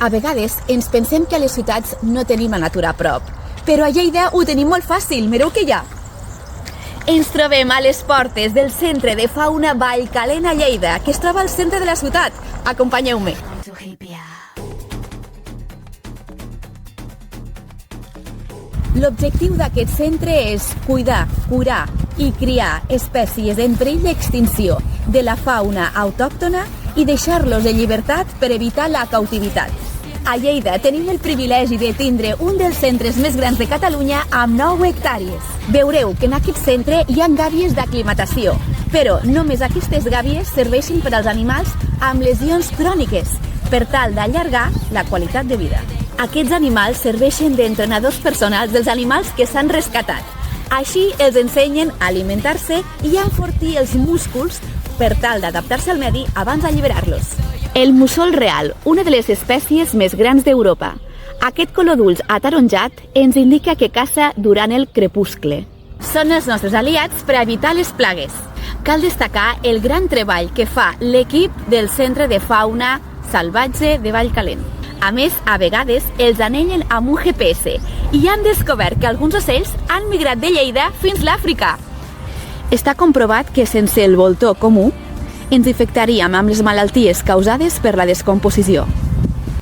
A vegades ens pensem que a les ciutats no tenim la natura a prop, però a Lleida ho tenim molt fàcil, mireu què hi ha. Ens trobem a les portes del Centre de Fauna Vallcalent a Lleida, que es troba al centre de la ciutat. Acompanyeu-me. L'objectiu d'aquest centre és cuidar, curar i criar espècies en perill d'extinció de la fauna autòctona i deixar-los en llibertat per evitar la cautivitat. A Lleida tenim el privilegi de tindre un dels centres més grans de Catalunya amb 9 hectàrees. Veureu que en aquest centre hi ha gàbies d'aclimatació, però només aquestes gàbies serveixen per als animals amb lesions cròniques, per tal d'allargar la qualitat de vida. Aquests animals serveixen d'entrenadors personals dels animals que s'han rescatat. Així els ensenyen a alimentar-se i a enfortir els músculs per tal d'adaptar-se al medi abans d'alliberar-los. El mussol real, una de les espècies més grans d'Europa. Aquest color d'ulls ataronjat ens indica que caça durant el crepuscle. Són els nostres aliats per a evitar les plagues. Cal destacar el gran treball que fa l'equip del Centre de Fauna Salvatge de Vallcalent. A més, a vegades els anellen amb un GPS i han descobert que alguns ocells han migrat de Lleida fins a l'Àfrica. Està comprovat que sense el voltor comú ens infectaríem amb les malalties causades per la descomposició.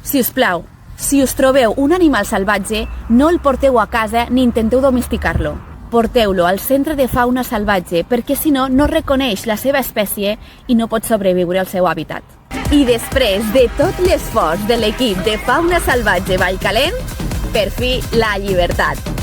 Si us plau, si us trobeu un animal salvatge, no el porteu a casa ni intenteu domesticar-lo. Porteu-lo al Centre de Fauna Salvatge perquè si no, no reconeix la seva espècie i no pot sobreviure al seu hàbitat. I després de tot l'esforç de l'equip de Fauna Salvatge Vallcalent, per fi la llibertat.